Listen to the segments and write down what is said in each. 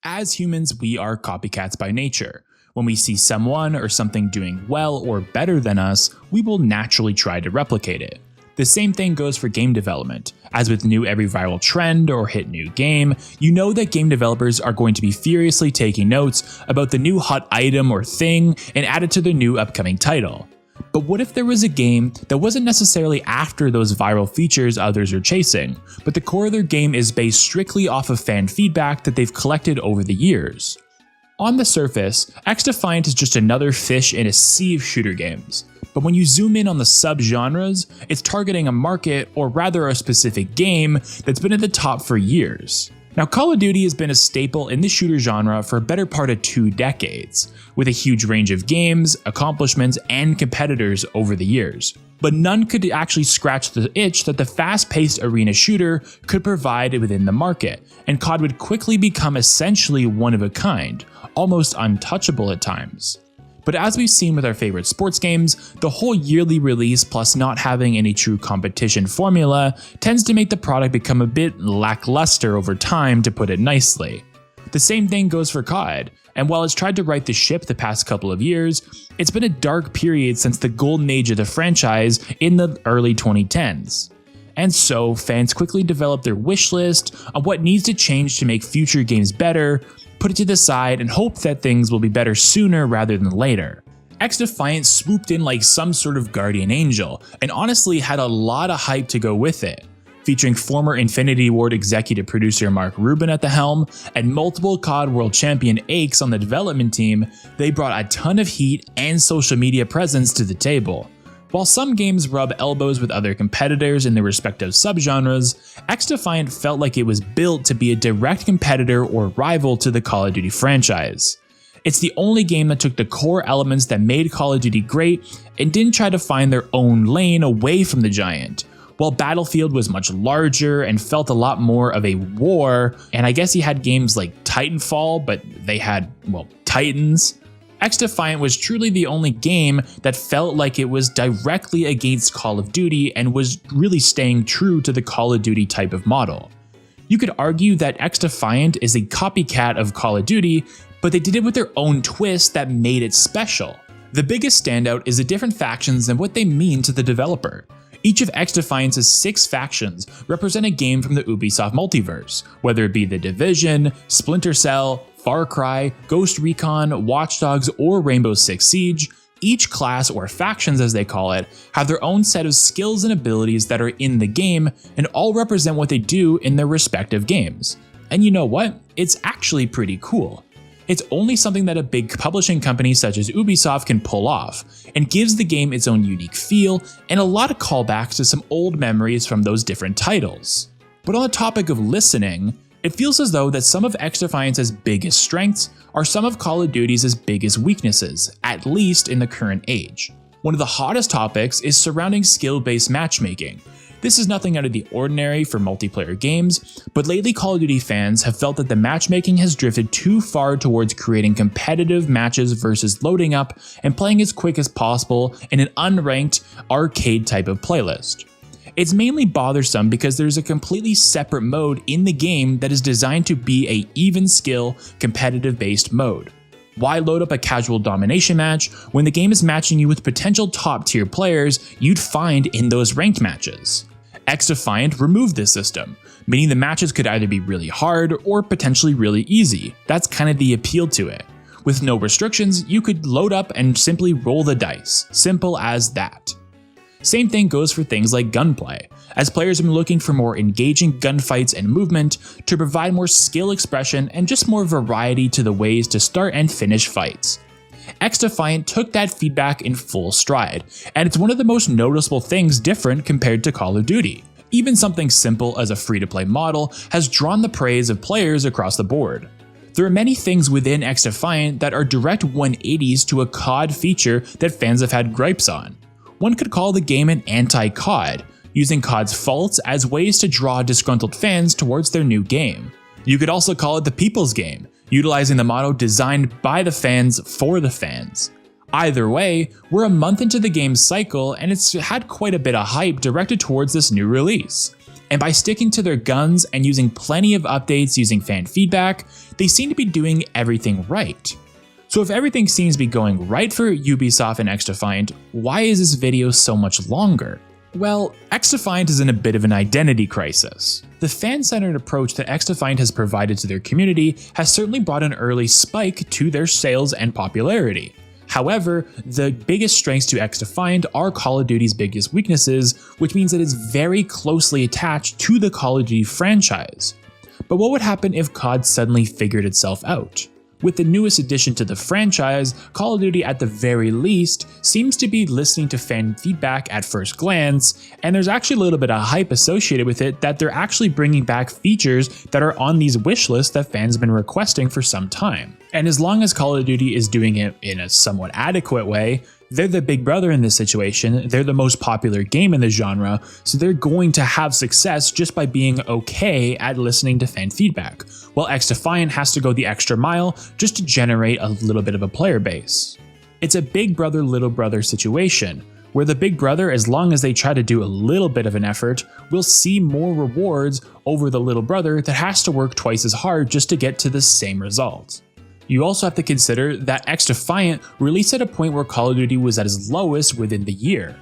As humans, we are copycats by nature. When we see someone or something doing well or better than us, we will naturally try to replicate it. The same thing goes for game development. As with every viral trend or hit new game, you know that game developers are going to be furiously taking notes about the new hot item or thing and add it to their new upcoming title. But what if there was a game that wasn't necessarily after those viral features others are chasing, but the core of their game is based strictly off of fan feedback that they've collected over the years? On the surface, XDefiant is just another fish in a sea of shooter games. But when you zoom in on the subgenres, it's targeting a market, or rather a specific game, that's been at the top for years. Now, Call of Duty has been a staple in the shooter genre for a better part of 2 decades, with a huge range of games, accomplishments, and competitors over the years. But none could actually scratch the itch that the fast-paced arena shooter could provide within the market, and COD would quickly become essentially one of a kind, almost untouchable at times. But as we've seen with our favorite sports games, the whole yearly release plus not having any true competition formula tends to make the product become a bit lackluster over time, to put it nicely. The same thing goes for COD, and while it's tried to right the ship the past couple of years, it's been a dark period since the golden age of the franchise in the early 2010s. And so, fans quickly develop their wish list on what needs to change to make future games better, put it to the side, and hope that things will be better sooner rather than later. XDefiant swooped in like some sort of guardian angel, and honestly had a lot of hype to go with it. Featuring former Infinity Ward executive producer Mark Rubin at the helm, and multiple COD World Champion Aches on the development team, they brought a ton of heat and social media presence to the table. While some games rub elbows with other competitors in their respective subgenres, XDefiant felt like it was built to be a direct competitor or rival to the Call of Duty franchise. It's the only game that took the core elements that made Call of Duty great and didn't try to find their own lane away from the giant. While Battlefield was much larger and felt a lot more of a war, and I guess you had games like Titanfall, but they had, Titans, XDefiant was truly the only game that felt like it was directly against Call of Duty and was really staying true to the Call of Duty type of model. You could argue that XDefiant is a copycat of Call of Duty, but they did it with their own twist that made it special. The biggest standout is the different factions and what they mean to the developer. Each of XDefiant's 6 factions represent a game from the Ubisoft multiverse, whether it be The Division, Splinter Cell, Far Cry, Ghost Recon, Watch Dogs, or Rainbow Six Siege. Each class, or factions as they call it, have their own set of skills and abilities that are in the game, and all represent what they do in their respective games. And you know what? It's actually pretty cool. It's only something that a big publishing company such as Ubisoft can pull off, and gives the game its own unique feel and a lot of callbacks to some old memories from those different titles. But on the topic of listening, it feels as though that some of XDefiant's biggest strengths are some of Call of Duty's biggest weaknesses, at least in the current age. One of the hottest topics is surrounding skill-based matchmaking. This is nothing out of the ordinary for multiplayer games, but lately Call of Duty fans have felt that the matchmaking has drifted too far towards creating competitive matches versus loading up and playing as quick as possible in an unranked arcade type of playlist. It's mainly bothersome because there's a completely separate mode in the game that is designed to be a even skill, competitive based mode. Why load up a casual domination match when the game is matching you with potential top tier players you'd find in those ranked matches? XDefiant removed this system, meaning the matches could either be really hard or potentially really easy. That's kind of the appeal to it. With no restrictions, you could load up and simply roll the dice. Simple as that. Same thing goes for things like gunplay, as players have been looking for more engaging gunfights and movement to provide more skill expression and just more variety to the ways to start and finish fights. XDefiant took that feedback in full stride, and it's one of the most noticeable things different compared to Call of Duty. Even something simple as a free-to-play model has drawn the praise of players across the board. There are many things within XDefiant that are direct 180s to a COD feature that fans have had gripes on. One could call the game an anti-COD, using COD's faults as ways to draw disgruntled fans towards their new game. You could also call it the people's game, utilizing the motto designed by the fans for the fans. Either way, we're a month into the game's cycle and it's had quite a bit of hype directed towards this new release. And by sticking to their guns and using plenty of updates using fan feedback, they seem to be doing everything right. So if everything seems to be going right for Ubisoft and XDefiant, why is this video so much longer? Well, XDefiant is in a bit of an identity crisis. The fan-centered approach that XDefiant has provided to their community has certainly brought an early spike to their sales and popularity. However, the biggest strengths to XDefiant are Call of Duty's biggest weaknesses, which means it is very closely attached to the Call of Duty franchise. But what would happen if COD suddenly figured itself out? With the newest addition to the franchise, Call of Duty at the very least seems to be listening to fan feedback at first glance, and there's actually a little bit of hype associated with it that they're actually bringing back features that are on these wish lists that fans have been requesting for some time. And as long as Call of Duty is doing it in a somewhat adequate way, they're the big brother in this situation, they're the most popular game in the genre, so they're going to have success just by being okay at listening to fan feedback, while XDefiant has to go the extra mile just to generate a little bit of a player base. It's a big brother, little brother situation, where the big brother, as long as they try to do a little bit of an effort, will see more rewards over the little brother that has to work twice as hard just to get to the same result. You also have to consider that XDefiant released at a point where Call of Duty was at its lowest within the year.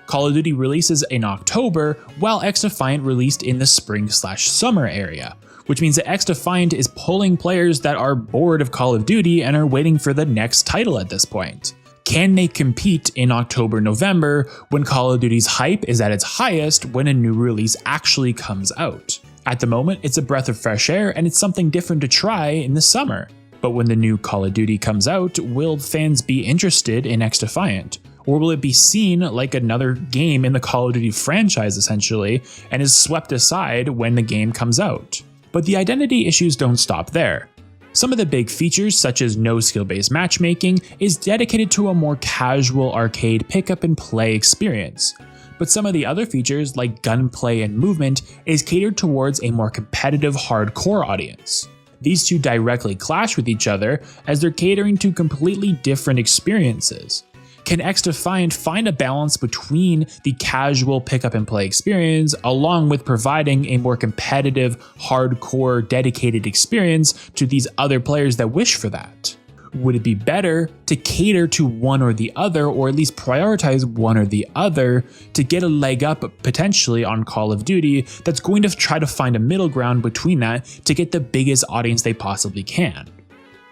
Call of Duty releases in October, while XDefiant released in the spring/summer area, which means that XDefiant is pulling players that are bored of Call of Duty and are waiting for the next title at this point. Can they compete in October-November when Call of Duty's hype is at its highest when a new release actually comes out? At the moment, it's a breath of fresh air and it's something different to try in the summer. But when the new Call of Duty comes out, will fans be interested in XDefiant? Or will it be seen like another game in the Call of Duty franchise essentially, and is swept aside when the game comes out? But the identity issues don't stop there. Some of the big features, such as no skill-based matchmaking, is dedicated to a more casual arcade pick-up and play experience. But some of the other features, like gunplay and movement, is catered towards a more competitive hardcore audience. These two directly clash with each other as they're catering to completely different experiences. Can XDefiant find a balance between the casual pick-up and play experience along with providing a more competitive, hardcore, dedicated experience to these other players that wish for that? Would it be better to cater to one or the other, or at least prioritize one or the other to get a leg up potentially on Call of Duty that's going to try to find a middle ground between that to get the biggest audience they possibly can?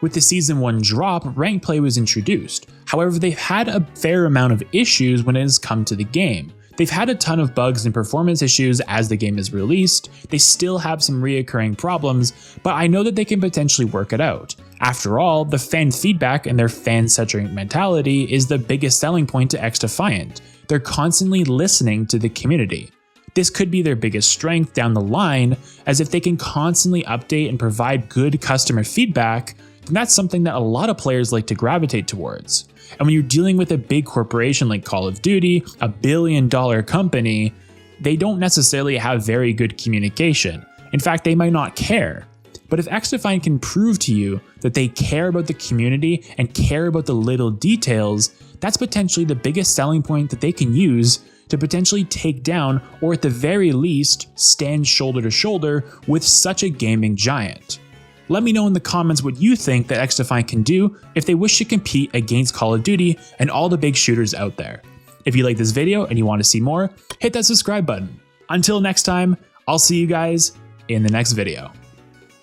With the Season 1 drop, ranked play was introduced. However, they've had a fair amount of issues when it has come to the game. They've had a ton of bugs and performance issues as the game is released. They still have some reoccurring problems, but I know that they can potentially work it out. After all, the fan feedback and their fan-centric mentality is the biggest selling point to XDefiant. They're constantly listening to the community. This could be their biggest strength down the line, as if they can constantly update and provide good customer feedback, then that's something that a lot of players like to gravitate towards. And when you're dealing with a big corporation like Call of Duty, a billion-dollar company, they don't necessarily have very good communication. In fact, they might not care. But if XDefiant can prove to you that they care about the community and care about the little details, that's potentially the biggest selling point that they can use to potentially take down, or at the very least, stand shoulder to shoulder with such a gaming giant. Let me know in the comments what you think that XDefiant can do if they wish to compete against Call of Duty and all the big shooters out there. If you like this video and you want to see more, hit that subscribe button. Until next time, I'll see you guys in the next video.